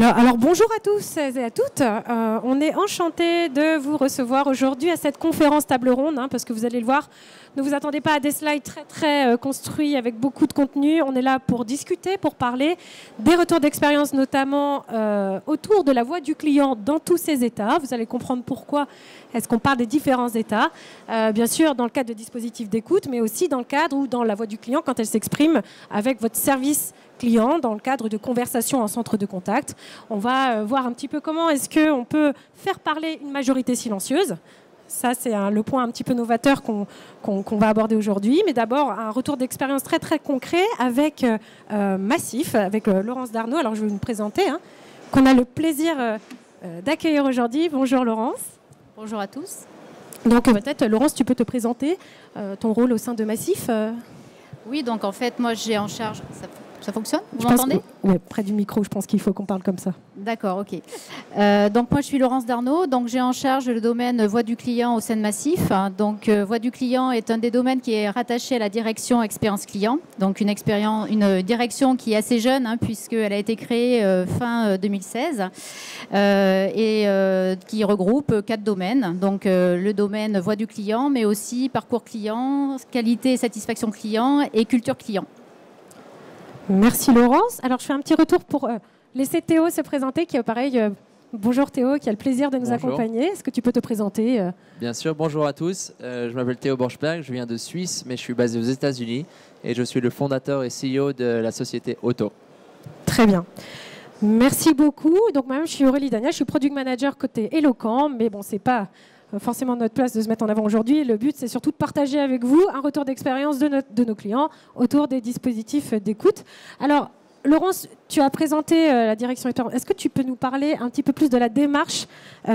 Alors, bonjour à tous et à toutes. On est enchanté de vous recevoir aujourd'hui à cette conférence table ronde, parce que vous allez le voir, ne vous attendez pas à des slides très construits avec beaucoup de contenu. On est là pour discuter, pour parler des retours d'expérience, notamment autour de la voix du client dans tous ses états. Vous allez comprendre pourquoi est-ce qu'on parle des différents états. Bien sûr, dans le cadre de dispositifs d'écoute, mais aussi dans le cadre ou dans la voix du client quand elle s'exprime avec votre service client dans le cadre de conversations en centre de contact. On va voir un petit peu comment est-ce qu'on peut faire parler une majorité silencieuse. Ça, c'est le point un petit peu novateur qu'on va aborder aujourd'hui. Mais d'abord, un retour d'expérience très concret avec Massif, avec Laurence Darnaud. Alors, je vais vous présenter, qu'on a le plaisir d'accueillir aujourd'hui. Bonjour Laurence. Bonjour à tous. Donc peut-être, Laurence, tu peux te présenter ton rôle au sein de Massif. Oui, donc en fait, moi, j'ai en charge... Ça fonctionne? Vous m'entendez? Oui, près du micro, je pense qu'il faut qu'on parle comme ça. D'accord, ok. Donc moi, je suis Laurence Darnaud. Donc j'ai en charge le domaine voix du client au sein de Massif. Donc voix du client est un des domaines qui est rattaché à la direction expérience client. Donc une direction qui est assez jeune, puisqu'elle a été créée fin 2016 et qui regroupe 4 domaines. Donc le domaine voix du client, mais aussi parcours client, qualité et satisfaction client et culture client. Merci Laurence. Alors je fais un petit retour pour laisser Théo se présenter, qui est pareil. Bonjour Théo, qui a le plaisir de nous accompagner. Est-ce que tu peux te présenter? Bien sûr, bonjour à tous. Je m'appelle Théo Borschberg, je viens de Suisse, mais je suis basé aux États-Unis et je suis le fondateur et CEO de la société Otto. Très bien. Merci beaucoup. Donc moi-même, je suis Aurélie Daniel, je suis product manager côté Eloquent, mais bon, c'est pas forcément notre place de se mettre en avant aujourd'hui. Le but, c'est surtout de partager avec vous un retour d'expérience de nos clients autour des dispositifs d'écoute. Alors, Laurence, tu as présenté la direction. Est-ce que tu peux nous parler un petit peu plus de la démarche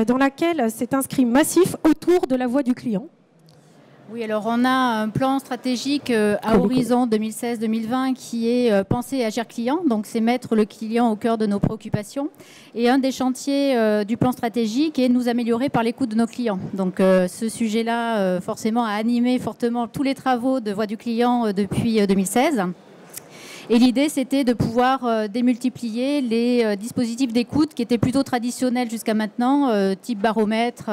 dans laquelle s'est inscrit Massif autour de la voix du client? Oui, alors on a un plan stratégique à horizon 2016-2020 qui est penser agir client. Donc c'est mettre le client au cœur de nos préoccupations. Et un des chantiers du plan stratégique est de nous améliorer par l'écoute de nos clients. Donc ce sujet-là, forcément, a animé fortement tous les travaux de voix du client depuis 2016. Et l'idée, c'était de pouvoir démultiplier les dispositifs d'écoute qui étaient plutôt traditionnels jusqu'à maintenant, type baromètre,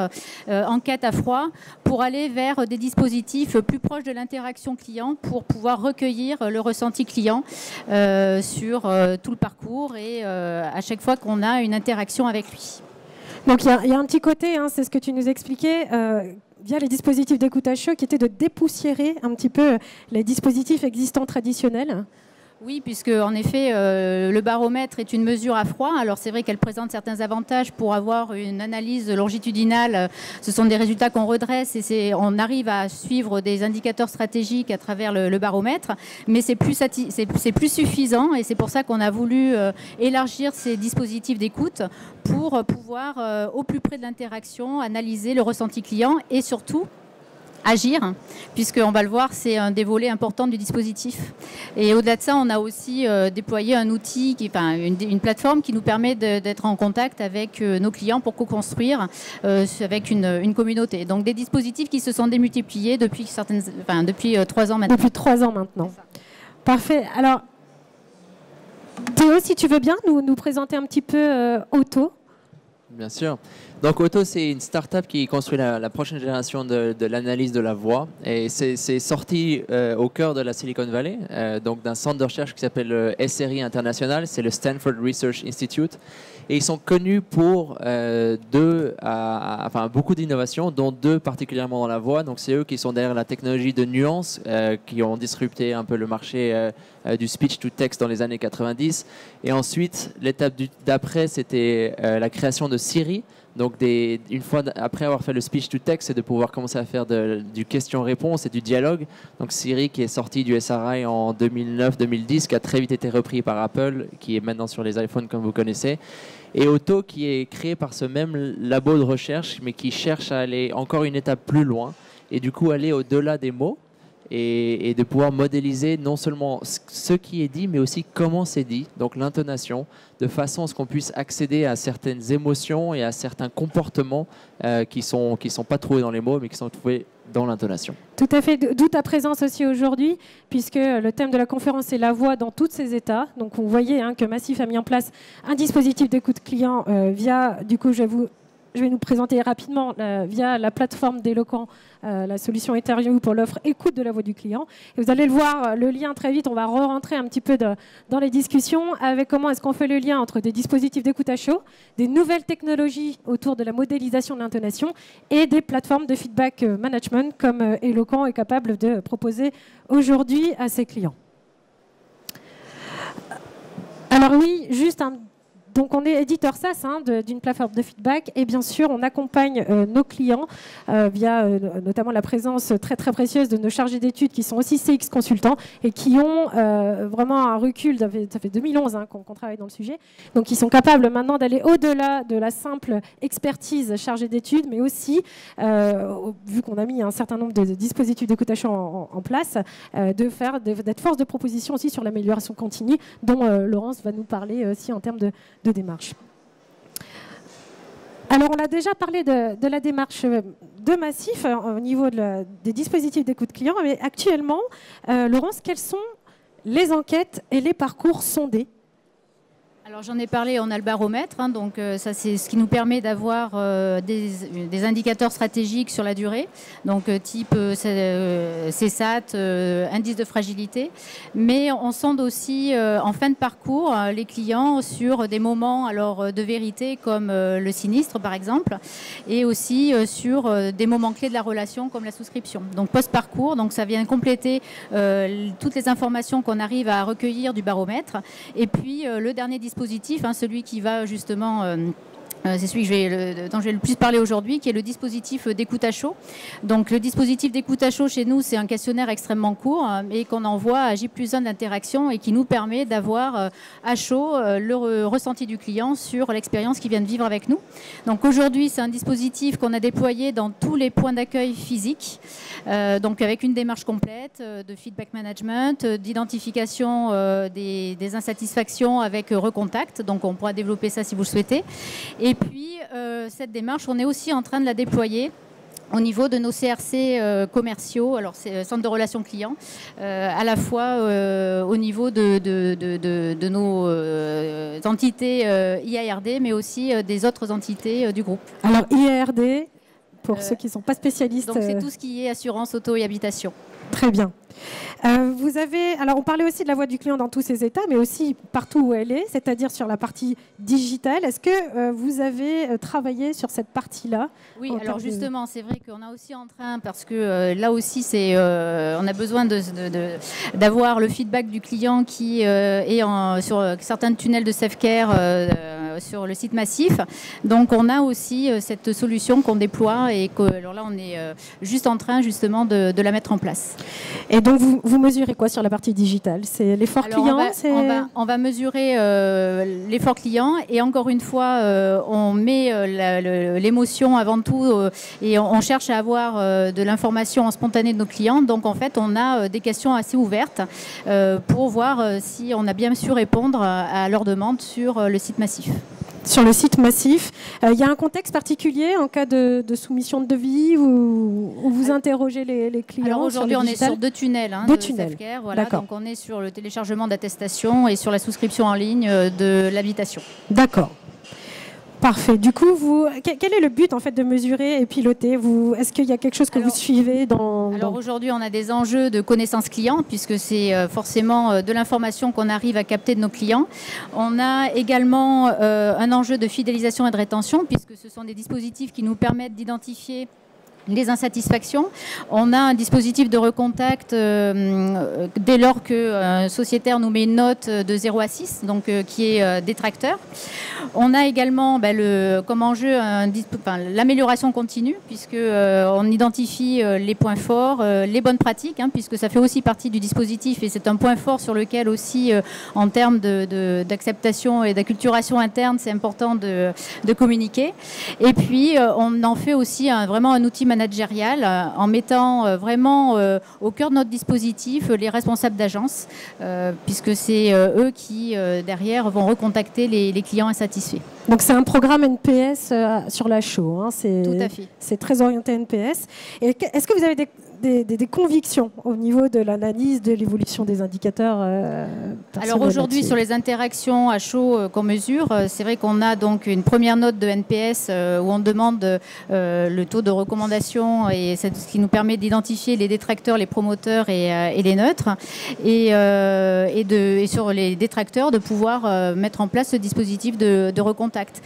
enquête à froid, pour aller vers des dispositifs plus proches de l'interaction client pour pouvoir recueillir le ressenti client sur tout le parcours et à chaque fois qu'on a une interaction avec lui. Donc il y a un petit côté, c'est ce que tu nous expliquais, via les dispositifs d'écoute HE, qui était de dépoussiérer un petit peu les dispositifs existants traditionnels. Oui, puisque en effet, le baromètre est une mesure à froid. Alors c'est vrai qu'elle présente certains avantages pour avoir une analyse longitudinale. Ce sont des résultats qu'on redresse et on arrive à suivre des indicateurs stratégiques à travers le baromètre. Mais c'est plus suffisant et c'est pour ça qu'on a voulu élargir ces dispositifs d'écoute pour pouvoir, au plus près de l'interaction, analyser le ressenti client et surtout agir, puisqu'on va le voir, c'est un des volets importants du dispositif. Et au-delà de ça, on a aussi déployé un outil, une plateforme qui nous permet d'être en contact avec nos clients pour co-construire avec une communauté. Donc des dispositifs qui se sont démultipliés depuis 3 ans maintenant. Depuis 3 ans maintenant. Parfait. Alors, Théo, si tu veux bien nous présenter un petit peu Otto. Bien sûr. Donc Otto, c'est une start-up qui construit la prochaine génération de l'analyse de la voix. Et c'est sorti au cœur de la Silicon Valley, donc d'un centre de recherche qui s'appelle SRI International, c'est le Stanford Research Institute. Et ils sont connus pour beaucoup d'innovations, dont 2 particulièrement dans la voix. Donc c'est eux qui sont derrière la technologie de nuance, qui ont disrupté un peu le marché du speech to text dans les années 90. Et ensuite, l'étape d'après, c'était la création de Siri. Donc, une fois après avoir fait le speech to text, c'est de pouvoir commencer à faire du question-réponse et du dialogue. Donc, Siri, qui est sorti du SRI en 2009-2010, qui a très vite été repris par Apple, qui est maintenant sur les iPhones, comme vous connaissez. Et Otto, qui est créé par ce même labo de recherche, mais qui cherche à aller encore une étape plus loin et du coup aller au-delà des mots. Et de pouvoir modéliser non seulement ce qui est dit, mais aussi comment c'est dit, donc l'intonation, de façon à ce qu'on puisse accéder à certaines émotions et à certains comportements qui sont pas trouvés dans les mots, mais qui sont trouvés dans l'intonation. Tout à fait, d'où ta présence aussi aujourd'hui, puisque le thème de la conférence est la voix dans tous ses états. Donc vous voyez que Massif a mis en place un dispositif d'écoute client via, du coup je vais nous présenter rapidement via la plateforme d'Eloquent, la solution Ethereum pour l'offre écoute de la voix du client. Et vous allez le voir, le lien très vite, on va re-rentrer un petit peu dans les discussions avec comment est-ce qu'on fait le lien entre des dispositifs d'écoute à chaud, des nouvelles technologies autour de la modélisation de l'intonation et des plateformes de feedback management comme Eloquent est capable de proposer aujourd'hui à ses clients. Alors oui, juste donc on est éditeur SaaS d'une plateforme de feedback et bien sûr on accompagne nos clients via notamment la présence très très précieuse de nos chargés d'études qui sont aussi CX consultants et qui ont vraiment un recul, ça fait 2011 qu'on travaille dans le sujet, donc ils sont capables maintenant d'aller au-delà de la simple expertise chargée d'études, mais aussi, vu qu'on a mis un certain nombre de dispositifs d'écoute à chaud en place, d'être force de proposition aussi sur l'amélioration continue dont Laurence va nous parler aussi en termes de démarche. Alors, on a déjà parlé de la démarche de Massif au niveau des dispositifs d'écoute client, mais actuellement, Laurence, quelles sont les enquêtes et les parcours sondés? Alors j'en ai parlé, on a le baromètre, donc ça c'est ce qui nous permet d'avoir des indicateurs stratégiques sur la durée, donc type CSAT, indice de fragilité, mais on sonde aussi en fin de parcours les clients sur des moments de vérité comme le sinistre par exemple, et aussi sur des moments clés de la relation comme la souscription. Donc post-parcours, donc ça vient compléter toutes les informations qu'on arrive à recueillir du baromètre, et puis le dernier dispositif, celui qui va justement c'est celui dont je vais le plus parler aujourd'hui, qui est le dispositif d'écoute à chaud. Donc le dispositif d'écoute à chaud chez nous, c'est un questionnaire extrêmement court et qu'on envoie à J+1 d'interaction et qui nous permet d'avoir à chaud le ressenti du client sur l'expérience qu'il vient de vivre avec nous. Donc aujourd'hui, c'est un dispositif qu'on a déployé dans tous les points d'accueil physiques, donc avec une démarche complète de feedback management, d'identification des insatisfactions avec recontact. Donc on pourra développer ça si vous le souhaitez. Et puis, cette démarche, on est aussi en train de la déployer au niveau de nos CRC commerciaux, alors c'est centre de relations clients, à la fois au niveau de nos entités IARD, mais aussi des autres entités du groupe. Alors IARD, pour ceux qui ne sont pas spécialistes. Donc c'est tout ce qui est assurance, auto et habitation. Très bien. Alors on parlait aussi de la voix du client dans tous ses états, mais aussi partout où elle est, c'est-à-dire sur la partie digitale. Est-ce que vous avez travaillé sur cette partie-là? Oui, alors justement, c'est vrai qu'on a aussi en train, parce que là aussi, on a besoin d'avoir le feedback du client qui est sur certains tunnels de self-care sur le site Massif. Donc on a aussi cette solution qu'on déploie et alors là, on est juste en train justement de la mettre en place. Et donc, vous mesurez quoi sur la partie digitale? C'est l'effort client? On va mesurer l'effort client et encore une fois, on met l'émotion avant tout et on cherche à avoir de l'information en spontané de nos clients. Donc, en fait, on a des questions assez ouvertes pour voir si on a bien su répondre à leurs demandes sur le site Massif. Sur le site Massif, il y a un contexte particulier en cas de soumission de devis où vous interrogez les clients? Alors aujourd'hui, on est sur 2 tunnels de self-care. Voilà, donc on est sur le téléchargement d'attestation et sur la souscription en ligne de l'habitation. D'accord. Parfait. Du coup, quel est le but en fait de mesurer et piloter? Est-ce qu'il y a quelque chose que vous suivez Alors aujourd'hui, on a des enjeux de connaissance client puisque c'est forcément de l'information qu'on arrive à capter de nos clients. On a également un enjeu de fidélisation et de rétention puisque ce sont des dispositifs qui nous permettent d'identifier les insatisfactions. On a un dispositif de recontact dès lors qu'un sociétaire nous met une note de 0 à 6, donc qui est détracteur. On a également comme enjeu l'amélioration continue, puisqu'on identifie les points forts, les bonnes pratiques, puisque ça fait aussi partie du dispositif et c'est un point fort sur lequel aussi, en termes d'acceptation et d'acculturation interne, c'est important de communiquer. Et puis, on en fait aussi vraiment un outil managériale en mettant vraiment au cœur de notre dispositif les responsables d'agence, puisque c'est eux qui, derrière, vont recontacter les clients insatisfaits. Donc c'est un programme NPS sur la show. Hein. Tout à fait. C'est très orienté NPS. Et est-ce que vous avez des convictions au niveau de l'analyse de l'évolution des indicateurs Alors aujourd'hui, sur les interactions à chaud qu'on mesure, c'est vrai qu'on a donc une première note de NPS où on demande le taux de recommandation, et c'est ce qui nous permet d'identifier les détracteurs, les promoteurs et les neutres, et sur les détracteurs de pouvoir mettre en place ce dispositif de recontact.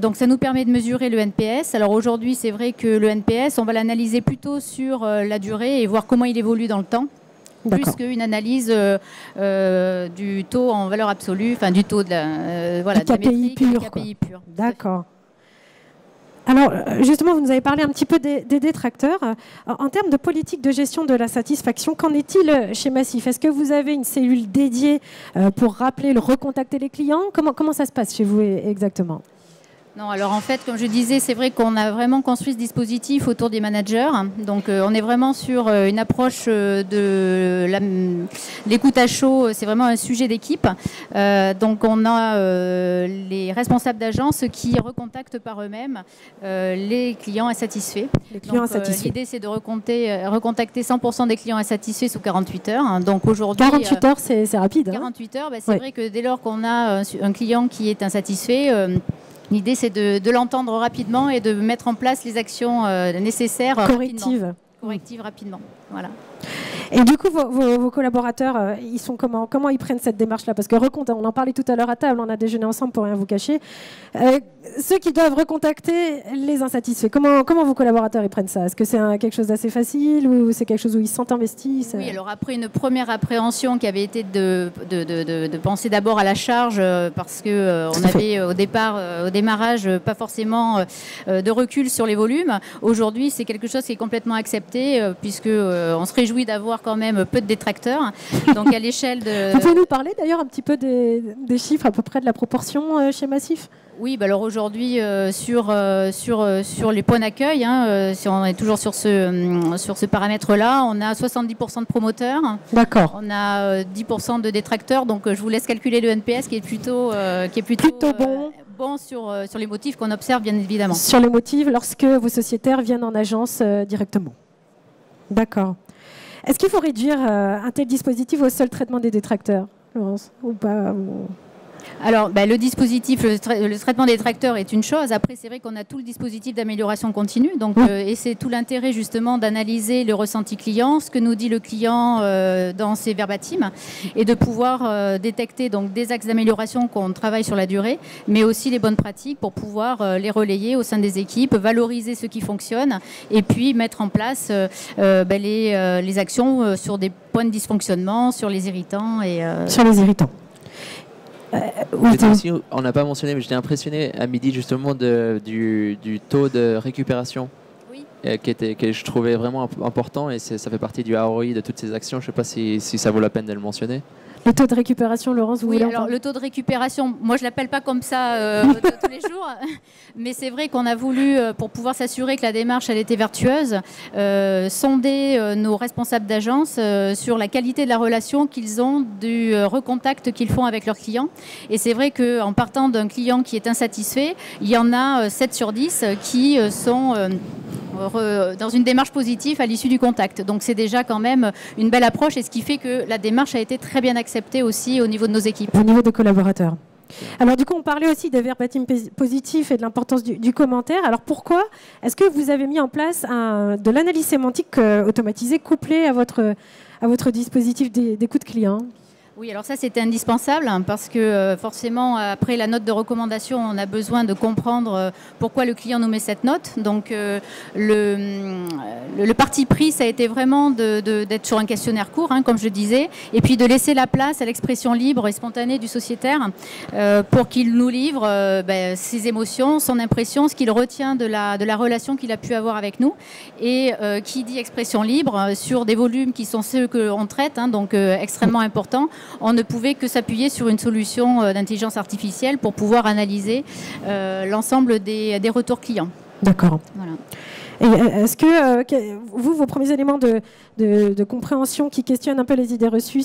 Donc ça nous permet de mesurer le NPS. Alors aujourd'hui, c'est vrai que le NPS, on va l'analyser plutôt sur la durée et voir comment il évolue dans le temps, plus qu'une analyse du taux en valeur absolue, enfin du taux de la, du KPI pur. D'accord. Alors, justement, vous nous avez parlé un petit peu des détracteurs. En termes de politique de gestion de la satisfaction, qu'en est-il chez Massif? Est-ce que vous avez une cellule dédiée pour rappeler, recontacter les clients? Comment ça se passe chez vous exactement? Non, alors en fait, comme je disais, c'est vrai qu'on a vraiment construit ce dispositif autour des managers. Donc on est vraiment sur une approche de l'écoute à chaud, c'est vraiment un sujet d'équipe. Donc on a les responsables d'agence qui recontactent par eux-mêmes les clients insatisfaits. L'idée, c'est de recontacter 100% des clients insatisfaits sous 48 heures. Donc aujourd'hui, 48 heures, c'est rapide. 48 heures, c'est vrai que dès lors qu'on a un client qui est insatisfait, l'idée, c'est de l'entendre rapidement et de mettre en place les actions nécessaires. Correctives rapidement. Voilà. Et du coup, vos collaborateurs, ils sont comment ils prennent cette démarche-là? Parce que on en parlait tout à l'heure à table, on a déjeuné ensemble pour rien vous cacher. Ceux qui doivent recontacter les insatisfaits, comment vos collaborateurs ils prennent ça? Est-ce que c'est quelque chose d'assez facile ou c'est quelque chose où ils se sentent investis? Oui, alors après une première appréhension qui avait été de penser d'abord à la charge, parce qu'on avait au démarrage, pas forcément de recul sur les volumes. Aujourd'hui, c'est quelque chose qui est complètement accepté, puisque on se réjouit d'avoir quand même peu de détracteurs. Donc à l'échelle de... Vous pouvez nous parler d'ailleurs un petit peu des chiffres à peu près de la proportion chez Massif? Oui, bah alors aujourd'hui, sur les points d'accueil, si on est toujours sur ce paramètre-là, on a 70% de promoteurs. D'accord. On a 10% de détracteurs, donc je vous laisse calculer le NPS qui est plutôt bon sur les motifs qu'on observe, bien évidemment. Sur les motifs, lorsque vos sociétaires viennent en agence directement. D'accord. Est-ce qu'il faut réduire un tel dispositif au seul traitement des détracteurs, Laurence, ou pas? Alors, le dispositif, le traitement des détracteurs est une chose. Après, c'est vrai qu'on a tout le dispositif d'amélioration continue. Donc, et c'est tout l'intérêt justement d'analyser le ressenti client, ce que nous dit le client dans ses verbatims, et de pouvoir détecter donc des axes d'amélioration qu'on travaille sur la durée, mais aussi les bonnes pratiques pour pouvoir les relayer au sein des équipes, valoriser ce qui fonctionne, et puis mettre en place les actions sur des points de dysfonctionnement, sur les irritants et sur les irritants. Aussi, on n'a pas mentionné, mais j'étais impressionné à midi justement du taux de récupération, que je trouvais vraiment important, et ça fait partie du ROI de toutes ces actions. Je ne sais pas si ça vaut la peine de le mentionner. Le taux de récupération, Laurence, vous voulez alors le taux de récupération, moi je ne l'appelle pas comme ça tous les jours, mais c'est vrai qu'on a voulu, pour pouvoir s'assurer que la démarche elle était vertueuse, sonder nos responsables d'agence sur la qualité de la relation qu'ils ont, du recontact qu'ils font avec leurs clients. Et c'est vrai qu'en partant d'un client qui est insatisfait, il y en a 7 sur 10 qui sont... dans une démarche positive à l'issue du contact. Donc c'est déjà quand même une belle approche, et ce qui fait que la démarche a été très bien acceptée aussi au niveau de nos équipes. Au niveau des collaborateurs. Alors du coup, on parlait aussi des verbatims positifs et de l'importance du commentaire. Alors pourquoi est-ce que vous avez mis en place de l'analyse sémantique automatisée couplée à votre dispositif d'écoute client? Oui, alors ça c'était indispensable, parce que forcément après la note de recommandation, on a besoin de comprendre pourquoi le client nous met cette note. Donc le parti pris, ça a été vraiment d'être sur un questionnaire court, comme je disais, et puis de laisser la place à l'expression libre et spontanée du sociétaire pour qu'il nous livre ses émotions, son impression, ce qu'il retient de la relation qu'il a pu avoir avec nous. Et qui dit expression libre sur des volumes qui sont ceux qu'on traite, donc extrêmement importants, on ne pouvait que s'appuyer sur une solution d'intelligence artificielle pour pouvoir analyser l'ensemble des retours clients. D'accord. Voilà. Et est-ce que vous, vos premiers éléments de compréhension qui questionnent un peu les idées reçues,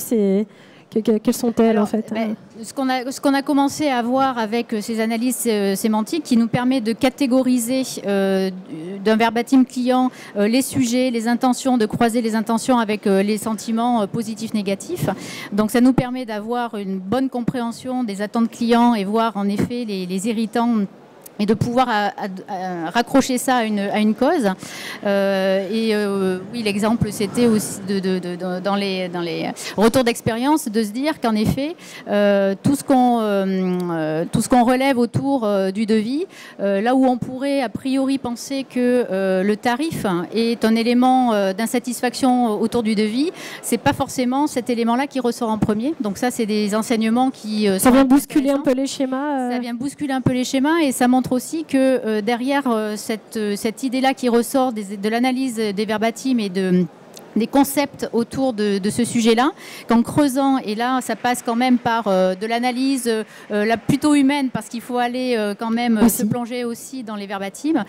quelles sont-elles en fait? Ce qu'on a commencé à voir avec ces analyses sémantiques qui nous permet de catégoriser d'un verbatim client les sujets, les intentions, de croiser les intentions avec les sentiments positifs, négatifs. Donc ça nous permet d'avoir une bonne compréhension des attentes clients et voir en effet les irritants et de pouvoir raccrocher ça à une cause. Oui, l'exemple, c'était aussi dans les retours d'expérience, de se dire qu'en effet, tout ce qu'on relève autour du devis, là où on pourrait a priori penser que le tarif est un élément d'insatisfaction autour du devis, c'est pas forcément cet élément-là qui ressort en premier. Donc ça, c'est des enseignements qui ça vient bousculer un peu les schémas. Ça vient bousculer un peu les schémas et ça montre aussi que derrière cette idée-là qui ressort de l'analyse des verbatims et des concepts autour de ce sujet-là, qu'en creusant, et là ça passe quand même par de l'analyse plutôt humaine, parce qu'il faut aller quand même se plonger aussi dans les verbatims,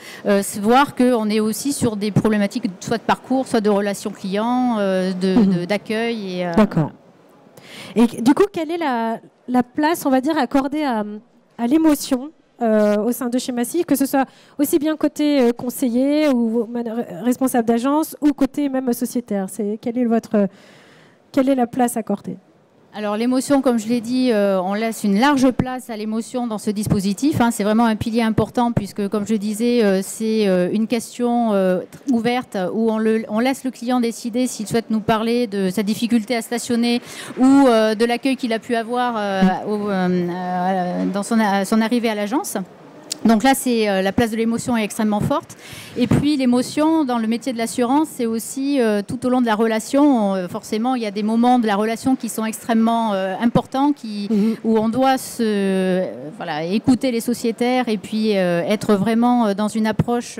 voir qu'on est aussi sur des problématiques soit de parcours, soit de relations clients, d'accueil. D'accord. Et du coup, quelle est la place, on va dire, accordée à l'émotion au sein de chez Massif, que ce soit aussi bien côté conseiller ou responsable d'agence ou côté même sociétaire? Quelle est la place accordée? Alors l'émotion, comme je l'ai dit, on laisse une large place à l'émotion dans ce dispositif. C'est vraiment un pilier important puisque, comme je disais, c'est une question ouverte où on laisse le client décider s'il souhaite nous parler de sa difficulté à stationner ou de l'accueil qu'il a pu avoir dans son arrivée à l'agence. Donc là, la place de l'émotion est extrêmement forte. Et puis l'émotion dans le métier de l'assurance, c'est aussi tout au long de la relation. Forcément, il y a des moments de la relation qui sont extrêmement importants, où on doit écouter les sociétaires et puis être vraiment dans une approche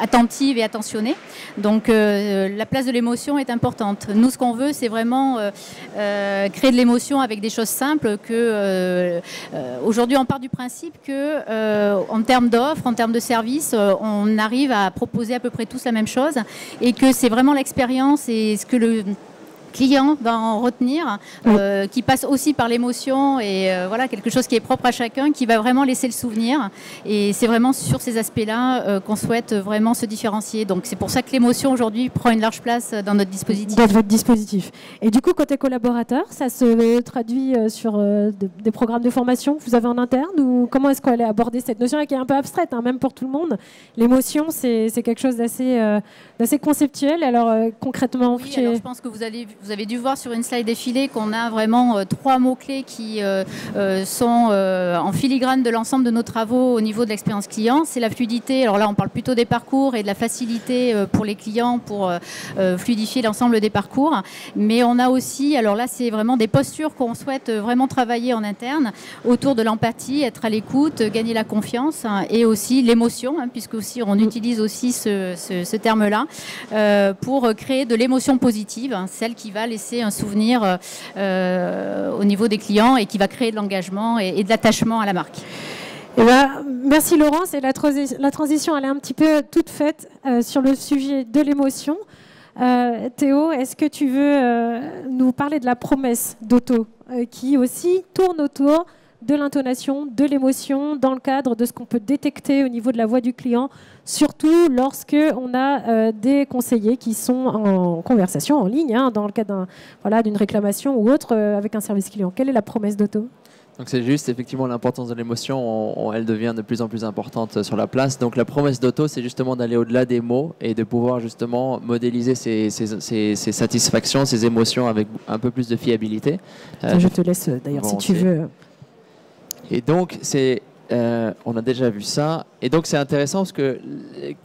attentive et attentionnée. Donc la place de l'émotion est importante. Nous, ce qu'on veut, c'est vraiment créer de l'émotion avec des choses simples. Aujourd'hui, on part du principe que en termes d'offres, en termes de services, on arrive à proposer à peu près tous la même chose et que c'est vraiment l'expérience et ce que le client va en retenir, qui passe aussi par l'émotion et quelque chose qui est propre à chacun, qui va vraiment laisser le souvenir. Et c'est vraiment sur ces aspects-là qu'on souhaite vraiment se différencier. Donc c'est pour ça que l'émotion aujourd'hui prend une large place dans notre dispositif. Dans votre dispositif. Et du coup, côté collaborateur, ça se traduit sur des programmes de formation que vous avez en interne, ou comment est-ce qu'on allait aborder cette notion qui est un peu abstraite, même pour tout le monde? L'émotion, c'est quelque chose d'assez conceptuel. Alors concrètement, oui, alors je pense que vous avez dû voir sur une slide défilée qu'on a vraiment 3 mots-clés qui sont en filigrane de l'ensemble de nos travaux au niveau de l'expérience client. C'est la fluidité. Alors là, on parle plutôt des parcours et de la facilité pour les clients pour fluidifier l'ensemble des parcours. Mais on a aussi, alors là, c'est vraiment des postures qu'on souhaite vraiment travailler en interne autour de l'empathie, être à l'écoute, gagner la confiance et aussi l'émotion, puisque aussi on utilise aussi ce terme-là pour créer de l'émotion positive, celle qui va laisser un souvenir au niveau des clients et qui va créer de l'engagement et de l'attachement à la marque. Merci Laurence. Et la transition, elle est un petit peu toute faite sur le sujet de l'émotion. Théo, est-ce que tu veux nous parler de la promesse d'Otto qui aussi tourne autour de l'intonation, de l'émotion, dans le cadre de ce qu'on peut détecter au niveau de la voix du client, surtout lorsque on a des conseillers qui sont en conversation en ligne, dans le cadre d'une réclamation ou autre avec un service client. Quelle est la promesse d'Otto ? Donc c'est juste, effectivement, l'importance de l'émotion, elle devient de plus en plus importante sur la place. Donc la promesse d'Otto, c'est justement d'aller au-delà des mots et de pouvoir justement modéliser ses satisfactions, ses émotions avec un peu plus de fiabilité. Je te laisse d'ailleurs si tu veux. Et donc, on a déjà vu ça. Et donc, c'est intéressant parce que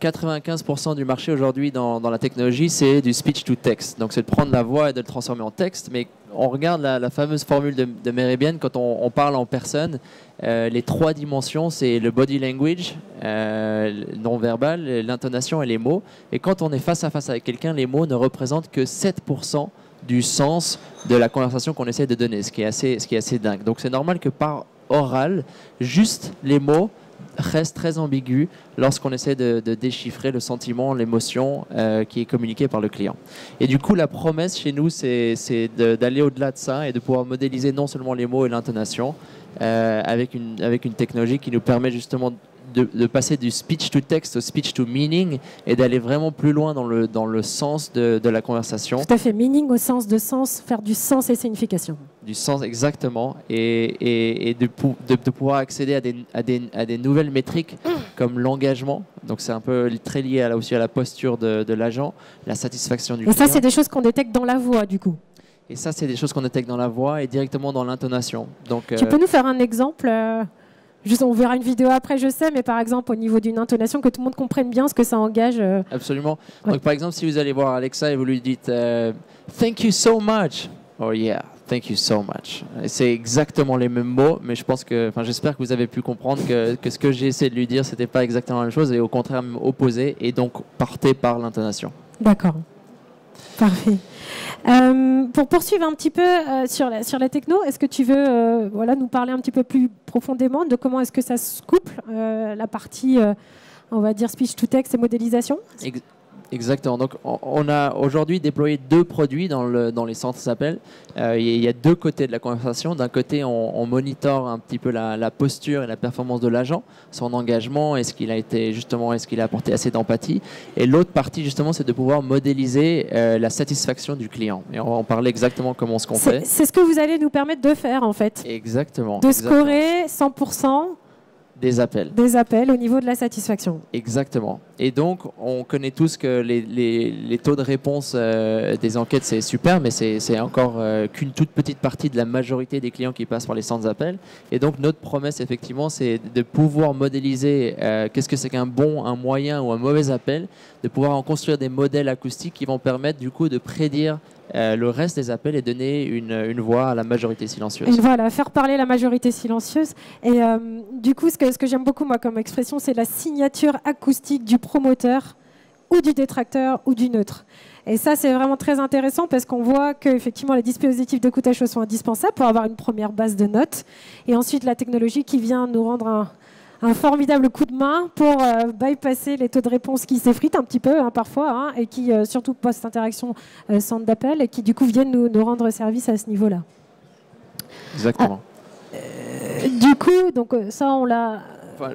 95% du marché aujourd'hui dans la technologie, c'est du speech to text. Donc, c'est de prendre la voix et de le transformer en texte. Mais on regarde la fameuse formule de Mehrabian, quand on parle en personne, les 3 dimensions, c'est le body language, non-verbal, l'intonation et les mots. Et quand on est face à face avec quelqu'un, les mots ne représentent que 7% du sens de la conversation qu'on essaie de donner, ce qui est assez dingue. Donc, c'est normal que par oral, juste les mots reste très ambigu lorsqu'on essaie de déchiffrer le sentiment, l'émotion qui est communiquée par le client. Et du coup, la promesse chez nous, c'est d'aller au-delà de ça et de pouvoir modéliser non seulement les mots et l'intonation avec une technologie qui nous permet justement de passer du speech to text au speech to meaning et d'aller vraiment plus loin dans le sens de la conversation. Tout à fait, meaning au sens de sens, faire du sens et signification. Du sens, exactement, et de pouvoir accéder à des nouvelles métriques comme l'engagement. Donc c'est un peu très lié aussi à la posture de l'agent, la satisfaction du client. Et ça, c'est des choses qu'on détecte dans la voix, du coup. Et ça, c'est des choses qu'on détecte dans la voix et directement dans l'intonation. Donc, tu peux nous faire un exemple on verra une vidéo après, je sais, mais par exemple au niveau d'une intonation, que tout le monde comprenne bien ce que ça engage. Absolument. Ouais. Donc par exemple, si vous allez voir Alexa et vous lui dites Thank you so much. Oh yeah, thank you so much. C'est exactement les mêmes mots, mais j'espère que vous avez pu comprendre que ce que j'ai essayé de lui dire, c'était pas exactement la même chose et au contraire même opposé, et donc partez par l'intonation. D'accord. Parfait. Pour poursuivre un petit peu sur la techno, est-ce que tu veux nous parler un petit peu plus profondément de comment est-ce que ça se couple, la partie, on va dire, speech to text et modélisation? Exactement. Donc, on a aujourd'hui déployé 2 produits dans les centres d'appel. Il y a 2 côtés de la conversation. D'un côté, on monitore un petit peu la posture et la performance de l'agent, son engagement, est-ce qu'il a apporté assez d'empathie. Et l'autre partie, justement, c'est de pouvoir modéliser la satisfaction du client. Et on va en parler exactement comment ce qu'on fait. C'est ce que vous allez nous permettre de faire, en fait. Exactement. De scorer 100%. Des appels au niveau de la satisfaction. Exactement. Et donc, on connaît tous que les taux de réponse des enquêtes, c'est super, mais c'est encore qu'une toute petite partie de la majorité des clients qui passent par les centres d'appel. Et donc, notre promesse, effectivement, c'est de pouvoir modéliser qu'est-ce que c'est qu'un bon, un moyen ou un mauvais appel, de pouvoir en construire des modèles acoustiques qui vont permettre, du coup, de prédire le reste des appels et donner une voix à la majorité silencieuse. Et voilà, faire parler la majorité silencieuse. Et du coup, ce que j'aime beaucoup, moi, comme expression, c'est la signature acoustique du promoteur ou du détracteur ou du neutre. Et ça, c'est vraiment très intéressant parce qu'on voit qu'effectivement, les dispositifs d'écoutage sont indispensables pour avoir une première base de notes. Et ensuite, la technologie qui vient nous rendre un formidable coup de main pour bypasser les taux de réponse qui s'effritent un petit peu parfois et qui, surtout post-interaction centre d'appel, et qui du coup viennent nous rendre service à ce niveau-là. Exactement. Du coup, donc ça on l'a...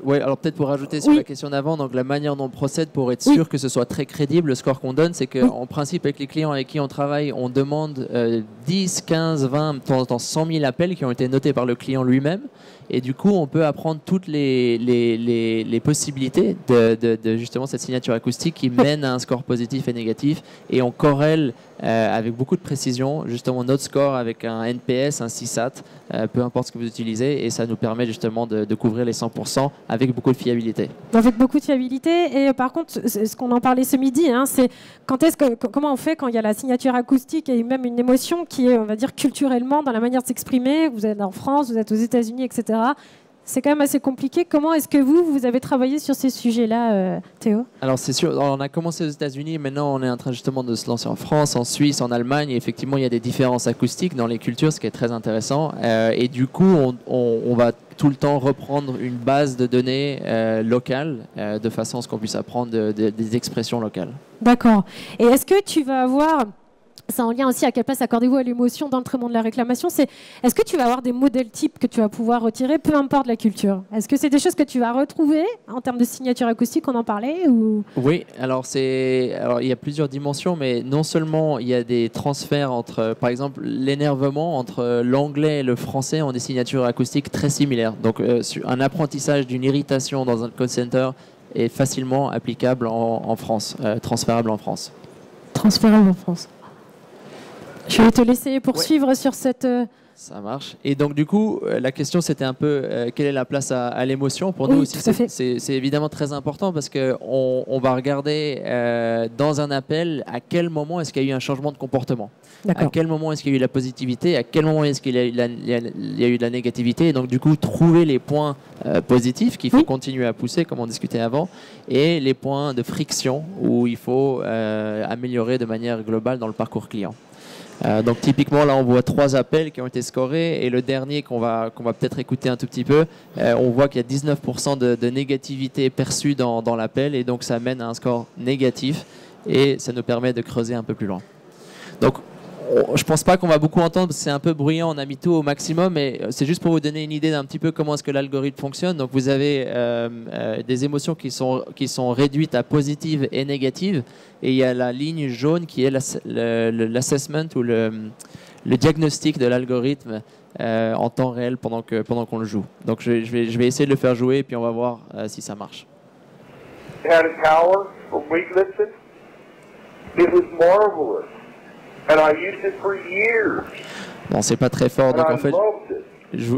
Ouais, alors peut-être pour rajouter sur la question d'avant, donc la manière dont on procède pour être sûr que ce soit très crédible, le score qu'on donne, c'est qu'en principe avec les clients avec qui on travaille, on demande 10, 15, 20, de temps en temps 100 000 appels qui ont été notés par le client lui-même. Et du coup, on peut apprendre toutes les possibilités de justement cette signature acoustique qui mène à un score positif et négatif. Et on corrèle avec beaucoup de précision justement notre score avec un NPS, un CSAT, peu importe ce que vous utilisez. Et ça nous permet justement de couvrir les 100% avec beaucoup de fiabilité. Avec beaucoup de fiabilité. Et par contre, ce qu'on en parlait ce midi, c'est comment on fait quand il y a la signature acoustique et même une émotion qui est, on va dire, culturellement dans la manière de s'exprimer. Vous êtes en France, vous êtes aux États-Unis, etc. C'est quand même assez compliqué. Comment est-ce que vous avez travaillé sur ces sujets-là, Théo? Alors c'est sûr, on a commencé aux États-Unis, maintenant on est en train justement de se lancer en France, en Suisse, en Allemagne. Et effectivement, il y a des différences acoustiques dans les cultures, ce qui est très intéressant. Et du coup, on va tout le temps reprendre une base de données locale de façon à ce qu'on puisse apprendre des expressions locales. D'accord. Et est-ce que tu vas avoir... C'est en lien aussi à quelle place accordez-vous à l'émotion dans le traitement de la réclamation. Est-ce que tu vas avoir des modèles types que tu vas pouvoir retirer, peu importe la culture? Est-ce que c'est des choses que tu vas retrouver en termes de signature acoustique, on en parlait ou... Oui, alors il y a plusieurs dimensions, mais non seulement il y a des transferts entre, par exemple, l'énervement entre l'anglais et le français ont des signatures acoustiques très similaires. Donc un apprentissage d'une irritation dans un call center est facilement applicable en France, transférable en France. Transférable en France. Je vais te laisser poursuivre sur cette... Ça marche. Et donc, du coup, la question, c'était un peu quelle est la place à l'émotion. Pour nous aussi, c'est évidemment très important parce qu'on va regarder dans un appel à quel moment est-ce qu'il y a eu un changement de comportement. À quel moment est-ce qu'il y a eu la positivité, à quel moment est-ce qu'il y a eu de la négativité. Et donc, du coup, trouver les points positifs qu'il faut continuer à pousser, comme on discutait avant, et les points de friction où il faut améliorer de manière globale dans le parcours client. Donc typiquement, là, on voit 3 appels qui ont été scorés et le dernier qu'on va peut-être écouter un tout petit peu, on voit qu'il y a 19% de négativité perçue dans l'appel et donc ça mène à un score négatif et ça nous permet de creuser un peu plus loin. Donc, je pense pas qu'on va beaucoup entendre, c'est un peu bruyant, on a mis tout au maximum, mais c'est juste pour vous donner une idée d'un petit peu comment est-ce que l'algorithme fonctionne. Donc vous avez des émotions qui sont réduites à positives et négatives, et il y a la ligne jaune qui est l'assessment ou le diagnostic de l'algorithme en temps réel pendant qu'on le joue. Donc je vais essayer de le faire jouer, et puis on va voir si ça marche. It was marvelous. And I used it for years. Bon, c'est pas très fort, donc en fait, donc je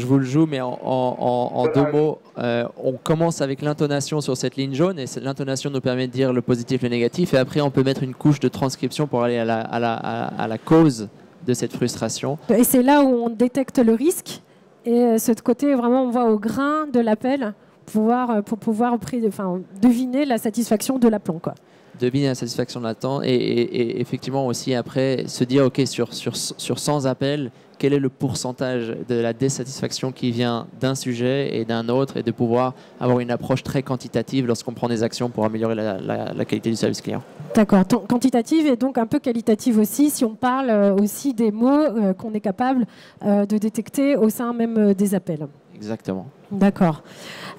vous le joue, mais en 2 mots, on commence avec l'intonation sur cette ligne jaune, et l'intonation nous permet de dire le positif, le négatif, et après on peut mettre une couche de transcription pour aller à la cause de cette frustration. Et c'est là où on détecte le risque, et ce côté, vraiment, on voit au grain de l'appel, pour pouvoir deviner la satisfaction de l'appelant, quoi. Deviner la satisfaction de l'appelant et effectivement aussi après se dire ok sur 100 appels, quel est le pourcentage de la désatisfaction qui vient d'un sujet et d'un autre, et de pouvoir avoir une approche très quantitative lorsqu'on prend des actions pour améliorer la qualité du service client. D'accord, quantitative et donc un peu qualitative aussi, si on parle aussi des mots qu'on est capable de détecter au sein même des appels. Exactement. D'accord.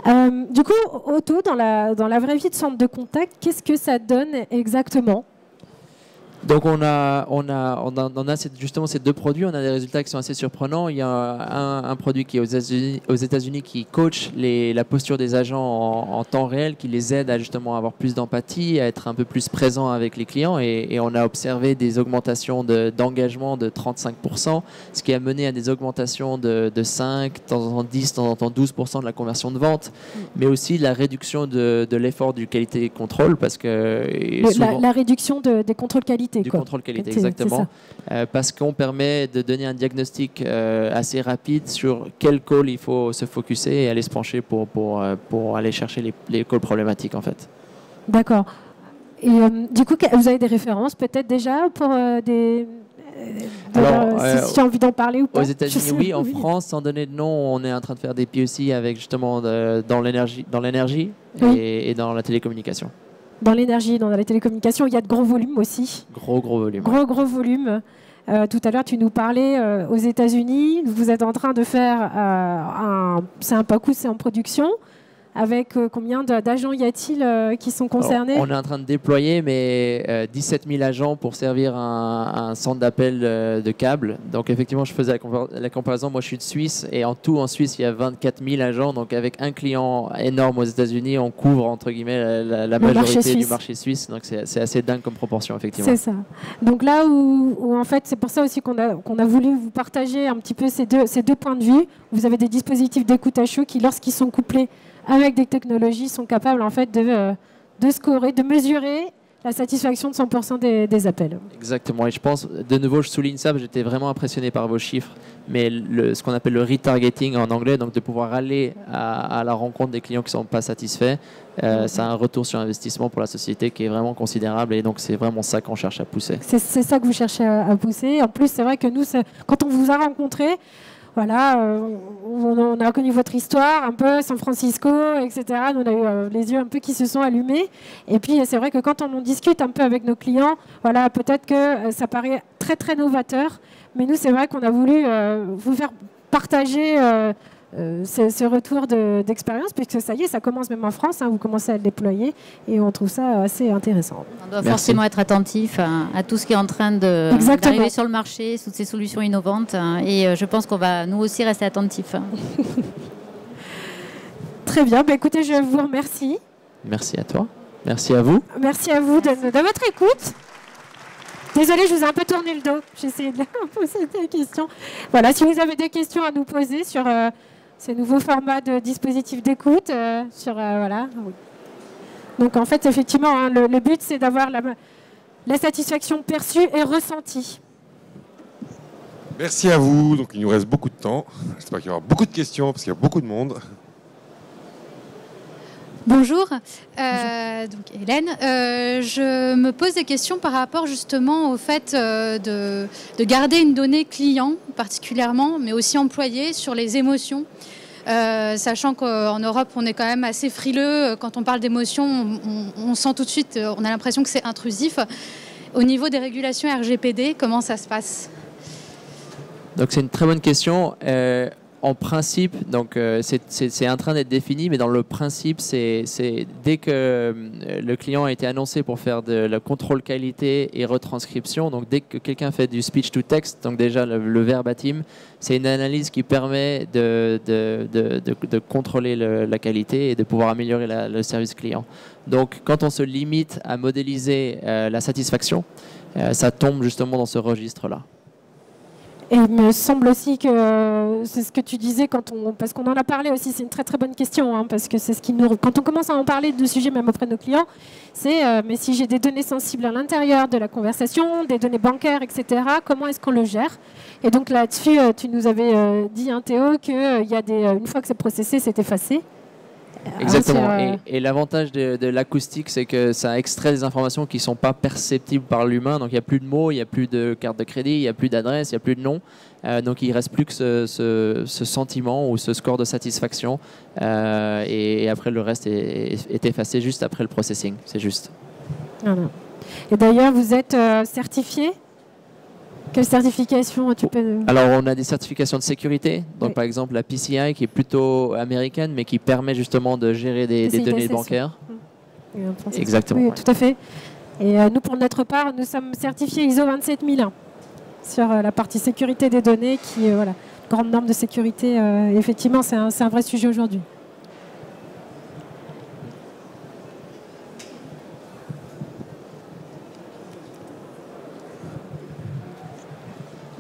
Du coup, Otto, dans la vraie vie de centre de contact, qu'est-ce que ça donne exactement ? Donc on a justement ces 2 produits, on a des résultats qui sont assez surprenants. Il y a un produit qui est aux États-Unis qui coach la posture des agents en temps réel, qui les aide à justement avoir plus d'empathie, à être un peu plus présent avec les clients, et on a observé des augmentations d'engagement de 35%, ce qui a mené à des augmentations de 5, de temps en temps 10, de temps en temps 12% de la conversion de vente, mais aussi la réduction de l'effort du qualité contrôle, parce que la réduction des contrôles qualité. Du contrôle qualité, exactement. Parce qu'on permet de donner un diagnostic assez rapide sur quel call il faut se focuser et aller se pencher pour aller chercher les calls problématiques, en fait. D'accord. Et du coup, vous avez des références peut-être déjà pour si tu as envie d'en parler ou pas? Aux États-Unis, oui. En France, sans donner de nom, on est en train de faire des POC avec justement dans l'énergie oui. et dans la télécommunication. Dans l'énergie, dans la télécommunication, il y a de gros volumes aussi. Gros volumes. Gros volumes. Tout à l'heure, tu nous parlais aux États-Unis. Vous êtes en train de faire c'est un PACU, c'est en production. Avec combien d'agents y a-t-il qui sont concernés? On est en train de déployer 17 000 agents pour servir un centre d'appel de câbles. Donc effectivement, je faisais la comparaison. Moi, je suis de Suisse, et en tout, en Suisse, il y a 24 000 agents. Donc avec un client énorme aux États-Unis, on couvre entre guillemets la majorité du marché suisse. Donc c'est assez dingue comme proportion, effectivement. C'est ça. Donc là où en fait, c'est pour ça aussi qu'on a voulu vous partager un petit peu ces deux points de vue. Vous avez des dispositifs d'écoute à chaud qui, lorsqu'ils sont couplés avec des technologies, sont capables en fait de scorer, de mesurer la satisfaction de 100% des appels. Exactement. Et je pense, de nouveau, je souligne ça, j'étais vraiment impressionné par vos chiffres, mais ce qu'on appelle le retargeting en anglais, donc de pouvoir aller à la rencontre des clients qui ne sont pas satisfaits, ça a un retour sur investissement pour la société qui est vraiment considérable, et donc c'est vraiment ça qu'on cherche à pousser. C'est ça que vous cherchez à pousser. En plus, c'est vrai que nous, quand on vous a rencontré, voilà, on a reconnu votre histoire, un peu San Francisco, etc. On a eu les yeux un peu qui se sont allumés. Et puis, c'est vrai que quand on en discute un peu avec nos clients, voilà, peut-être que ça paraît très, très novateur. Mais nous, c'est vrai qu'on a voulu vous faire partager ce retour d'expérience, puisque ça y est, ça commence même en France, hein, vous commencez à le déployer, et on trouve ça assez intéressant. On doit forcément être attentif à tout ce qui est en train d'arriver sur le marché, toutes ces solutions innovantes, et je pense qu'on va nous aussi rester attentifs. Très bien, écoutez, je vous remercie. Merci à toi, merci à vous. Merci à vous de votre écoute. Désolée, je vous ai un peu tourné le dos, j'ai essayé de poser des questions. Voilà, si vous avez des questions à nous poser sur ces nouveaux formats de dispositifs d'écoute, voilà. Oui. Donc en fait, effectivement, hein, le but, c'est d'avoir la satisfaction perçue et ressentie. Merci à vous. Donc il nous reste beaucoup de temps. J'espère qu'il y aura beaucoup de questions parce qu'il y a beaucoup de monde. Bonjour, donc Hélène. Je me pose des questions par rapport justement au fait de garder une donnée client particulièrement, mais aussi employé sur les émotions. Sachant qu'en Europe, on est quand même assez frileux. Quand on parle d'émotions, on sent tout de suite, on a l'impression que c'est intrusif. Au niveau des régulations RGPD, comment ça se passe? Donc c'est une très bonne question. En principe, donc c'est en train d'être défini, mais dans le principe, c'est dès que le client a été annoncé pour faire de la contrôle qualité et retranscription, donc dès que quelqu'un fait du speech to text, donc déjà le verbatim, c'est une analyse qui permet de contrôler la qualité et de pouvoir améliorer le service client. Donc quand on se limite à modéliser la satisfaction, ça tombe justement dans ce registre-là. Et il me semble aussi que c'est ce que tu disais parce qu'on en a parlé aussi, c'est une très très bonne question, hein, parce que c'est ce qui nous, quand on commence à en parler de sujets même auprès de nos clients, c'est mais si j'ai des données sensibles à l'intérieur de la conversation, des données bancaires, etc., comment est-ce qu'on le gère? Et donc là-dessus, tu nous avais dit, hein, Théo, qu'il y a une fois que c'est processé, c'est effacé. Exactement. Et l'avantage de l'acoustique, c'est que ça extrait des informations qui ne sont pas perceptibles par l'humain. Donc il n'y a plus de mots, il n'y a plus de carte de crédit, il n'y a plus d'adresse, il n'y a plus de nom. Donc il ne reste plus que ce sentiment ou ce score de satisfaction. Et après, le reste est effacé juste après le processing. C'est juste. Voilà. Et d'ailleurs, vous êtes certifié? Quelle certification tu peux... Alors, on a des certifications de sécurité. Donc, oui. Par exemple, la PCI, qui est plutôt américaine, mais qui permet justement de gérer des données bancaires. Exactement. Oui, tout à fait. Et nous, pour notre part, nous sommes certifiés ISO 27001 sur la partie sécurité des données, qui est grande norme de sécurité. Effectivement, c'est un vrai sujet aujourd'hui.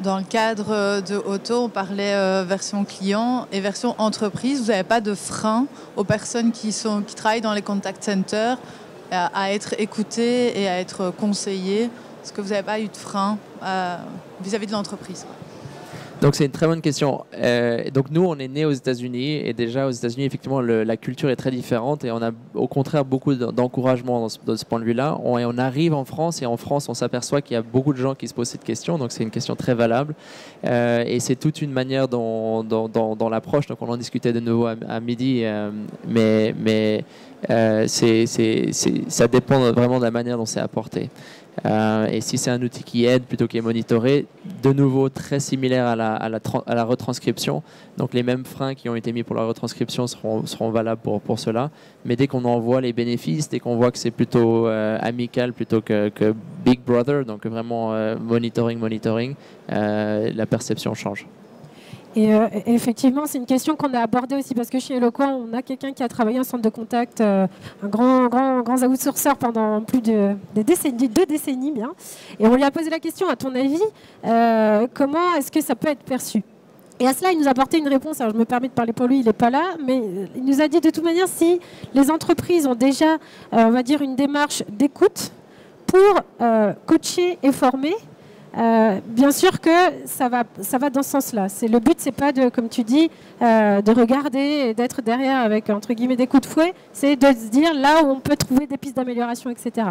Dans le cadre de Auto, on parlait version client et version entreprise. Vous n'avez pas de frein aux personnes qui travaillent dans les contact centers à être écoutées et à être conseillées? Est-ce que vous n'avez pas eu de frein vis-à-vis de l'entreprise? Donc c'est une très bonne question. Donc nous, on est nés aux États-Unis et déjà aux États-Unis, effectivement, la culture est très différente et on a au contraire beaucoup d'encouragement de ce point de vue-là. On arrive en France et en France, on s'aperçoit qu'il y a beaucoup de gens qui se posent cette question. Donc c'est une question très valable et c'est toute une manière dans l'approche. Donc on en discutait de nouveau à midi, mais ça dépend vraiment de la manière dont c'est apporté. Et si c'est un outil qui aide plutôt qu'il est monitoré, de nouveau très similaire à la retranscription. Donc les mêmes freins qui ont été mis pour la retranscription seront valables pour cela. Mais dès qu'on en voit les bénéfices, dès qu'on voit que c'est plutôt amical plutôt que Big Brother, donc vraiment monitoring, la perception change. Et effectivement, c'est une question qu'on a abordée aussi parce que chez Eloquent, on a quelqu'un qui a travaillé en centre de contact, un grand outsourceur pendant plus de 2 décennies bien. Et on lui a posé la question, à ton avis, comment est-ce que ça peut être perçu? Et à cela, il nous a apporté une réponse. Alors, je me permets de parler pour lui, il n'est pas là, mais il nous a dit de toute manière, si les entreprises ont déjà, on va dire, une démarche d'écoute pour coacher et former, bien sûr que ça va dans ce sens-là. Le but, c'est pas de, comme tu dis, de regarder et d'être derrière avec entre guillemets des coups de fouet. C'est de se dire là où on peut trouver des pistes d'amélioration, etc.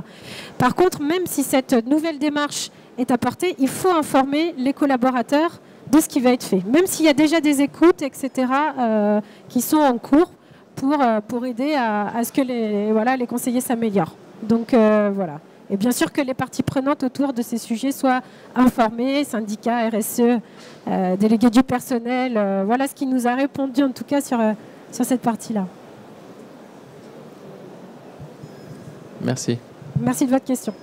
Par contre, même si cette nouvelle démarche est apportée, il faut informer les collaborateurs de ce qui va être fait. Même s'il y a déjà des écoutes, etc., qui sont en cours pour aider à ce que les conseillers s'améliorent. Donc voilà. Et bien sûr que les parties prenantes autour de ces sujets soient informées, syndicats, RSE, délégués du personnel. Voilà ce qui nous a répondu en tout cas sur cette partie-là. Merci. Merci de votre question.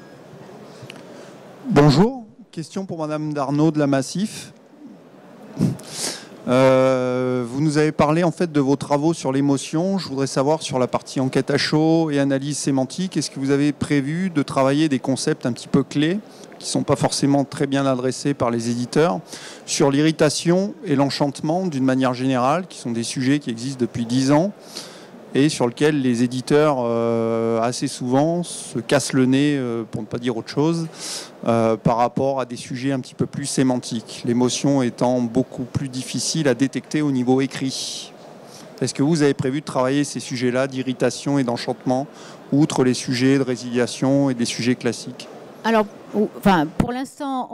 Bonjour, question pour Madame Darnaud de la Massif. Vous nous avez parlé en fait de vos travaux sur l'émotion. Je voudrais savoir sur la partie enquête à chaud et analyse sémantique, est-ce que vous avez prévu de travailler des concepts un petit peu clés qui ne sont pas forcément très bien adressés par les éditeurs sur l'irritation et l'enchantement d'une manière générale, qui sont des sujets qui existent depuis 10 ans et sur lesquels les éditeurs assez souvent se cassent le nez, pour ne pas dire autre chose, par rapport à des sujets un petit peu plus sémantiques, l'émotion étant beaucoup plus difficile à détecter au niveau écrit. Est-ce que vous avez prévu de travailler ces sujets-là d'irritation et d'enchantement, outre les sujets de résiliation et des sujets classiques? Alors, pour l'instant,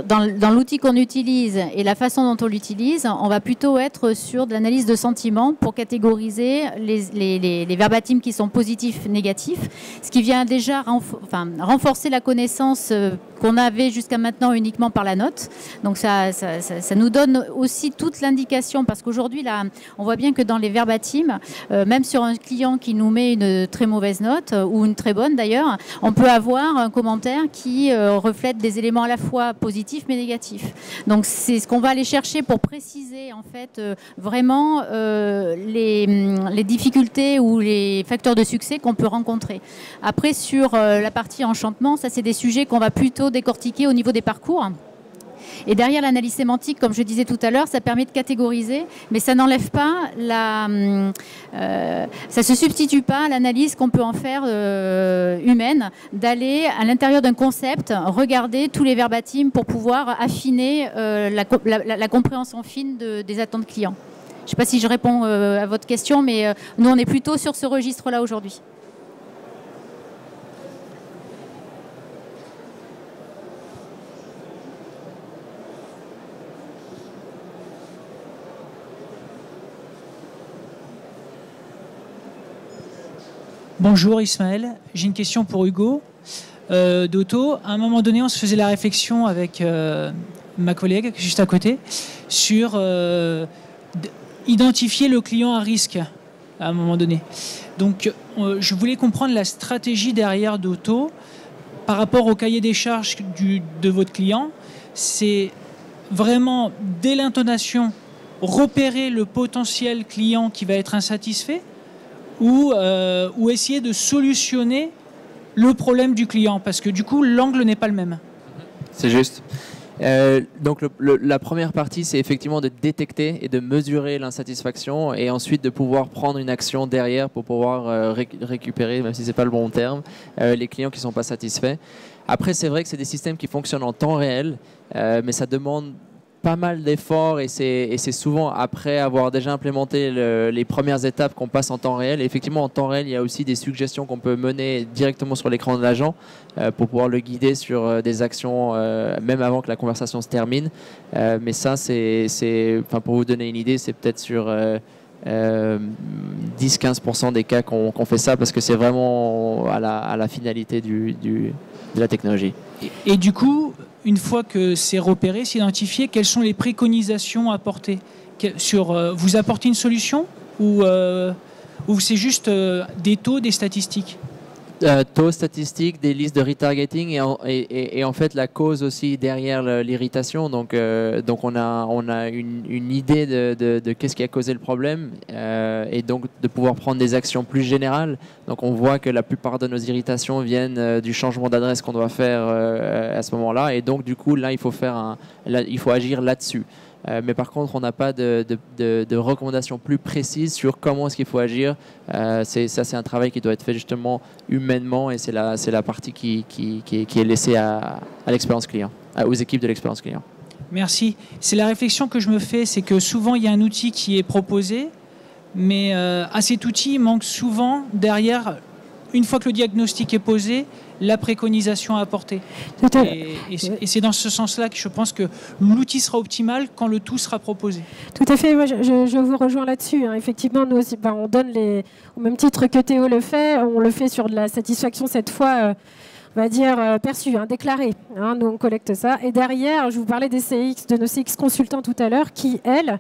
dans l'outil qu'on utilise et la façon dont on l'utilise, on va plutôt être sur de l'analyse de sentiments pour catégoriser les verbatims qui sont positifs, négatifs, ce qui vient déjà renforcer la connaissance qu'on avait jusqu'à maintenant uniquement par la note. Donc ça nous donne aussi toute l'indication, parce qu'aujourd'hui, là, on voit bien que dans les verbatims, même sur un client qui nous met une très mauvaise note, ou une très bonne d'ailleurs, on peut avoir un commentaire qui reflète des éléments à la fois positifs mais négatifs. Donc c'est ce qu'on va aller chercher pour préciser en fait vraiment les difficultés ou les facteurs de succès qu'on peut rencontrer. Après, sur la partie enchantement, ça c'est des sujets qu'on va plutôt décortiquer au niveau des parcours. Et derrière l'analyse sémantique, comme je disais tout à l'heure, ça permet de catégoriser, mais ça n'enlève pas ça se substitue pas à l'analyse qu'on peut en faire humaine, d'aller à l'intérieur d'un concept, regarder tous les verbatims pour pouvoir affiner la compréhension fine des attentes clients. Je ne sais pas si je réponds à votre question, mais nous on est plutôt sur ce registre-là aujourd'hui. Bonjour Ismaël, j'ai une question pour Hugo d'Auto. À un moment donné, on se faisait la réflexion avec ma collègue juste à côté sur identifier le client à risque à un moment donné. Donc je voulais comprendre la stratégie derrière d'Auto par rapport au cahier des charges de votre client. C'est vraiment dès l'intonation repérer le potentiel client qui va être insatisfait, ou essayer de solutionner le problème du client, parce que du coup, l'angle n'est pas le même. C'est juste. Donc la première partie, c'est effectivement de détecter et de mesurer l'insatisfaction et ensuite de pouvoir prendre une action derrière pour pouvoir récupérer, même si ce n'est pas le bon terme, les clients qui ne sont pas satisfaits. Après, c'est vrai que c'est des systèmes qui fonctionnent en temps réel, mais ça demande pas mal d'efforts et c'est souvent après avoir déjà implémenté les premières étapes qu'on passe en temps réel. Et effectivement, en temps réel, il y a aussi des suggestions qu'on peut mener directement sur l'écran de l'agent pour pouvoir le guider sur des actions même avant que la conversation se termine. Mais ça, pour vous donner une idée, c'est peut-être sur 10-15% des cas qu'on fait ça, parce que c'est vraiment à la finalité de la technologie. Et du coup, une fois que c'est repéré, c'est identifié, quelles sont les préconisations apportées vous apportez une solution ou c'est juste des taux, des statistiques? Taux, statistiques, des listes de retargeting et en fait la cause aussi derrière l'irritation. Donc on a une idée de qu'est-ce qui a causé le problème et donc de pouvoir prendre des actions plus générales. Donc on voit que la plupart de nos irritations viennent du changement d'adresse qu'on doit faire à ce moment-là, et donc du coup là il faut agir là-dessus. Mais par contre, on n'a pas de recommandations plus précises sur comment est-ce qu'il faut agir. C'est un travail qui doit être fait justement humainement, et c'est la partie qui est laissée à l'expérience client, aux équipes de l'expérience client. Merci. C'est la réflexion que je me fais, c'est que souvent il y a un outil qui est proposé, mais à cet outil il manque souvent derrière, une fois que le diagnostic est posé, la préconisation à apporter. Et c'est dans ce sens-là que je pense que l'outil sera optimal quand le tout sera proposé. Tout à fait, moi je vous rejoins là-dessus. Hein. Effectivement, nous aussi, on donne au même titre que Théo le fait, on le fait sur de la satisfaction cette fois, on va dire perçue, déclarée. Nous on collecte ça. Et derrière, je vous parlais de nos CX consultants tout à l'heure, qui, elles,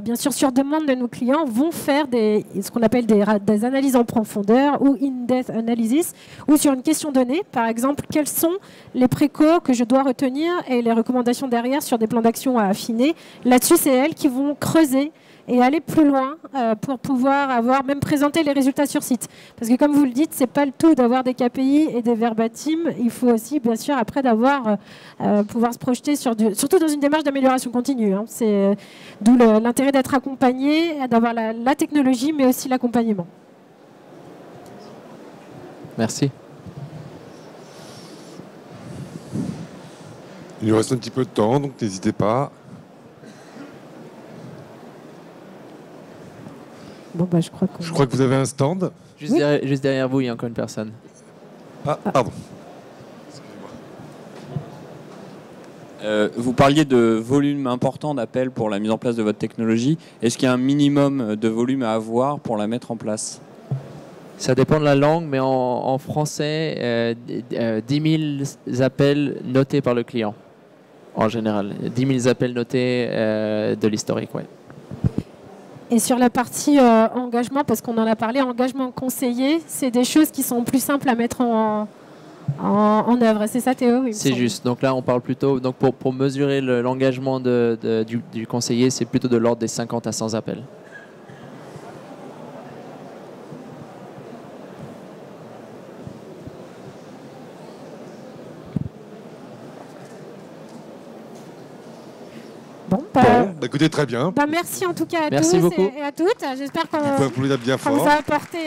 bien sûr sur demande de nos clients, vont faire ce qu'on appelle des analyses en profondeur ou in-depth analysis, ou sur une question donnée, par exemple, quels sont les précaux que je dois retenir et les recommandations derrière sur des plans d'action à affiner. Là-dessus, c'est elles qui vont creuser et aller plus loin pour pouvoir même présenter les résultats sur site. Parce que comme vous le dites, c'est pas le tout d'avoir des KPI et des verbatims. Il faut aussi, bien sûr, après pouvoir se projeter surtout dans une démarche d'amélioration continue. C'est d'où l'intérêt d'être accompagné, d'avoir la technologie, mais aussi l'accompagnement. Merci. Il nous reste un petit peu de temps, donc n'hésitez pas. Bon, bah, je crois que vous avez un stand. Juste, juste derrière vous, il y a encore une personne. Ah, pardon. Vous parliez de volume important d'appels pour la mise en place de votre technologie. Est-ce qu'il y a un minimum de volume à avoir pour la mettre en place? Ça dépend de la langue, mais en français, 10 000 appels notés par le client, en général. 10 000 appels notés de l'historique, ouais. Et sur la partie engagement, parce qu'on en a parlé, engagement conseillé, c'est des choses qui sont plus simples à mettre en œuvre. C'est ça, Théo? C'est juste. Donc là, on parle plutôt... Donc pour mesurer l'engagement du conseiller, c'est plutôt de l'ordre des 50 à 100 appels. Bon, écoutez, très bien. Merci en tout cas à Merci tous beaucoup. et à toutes. J'espère qu'on On peut applaudir bien vous fort. a apporté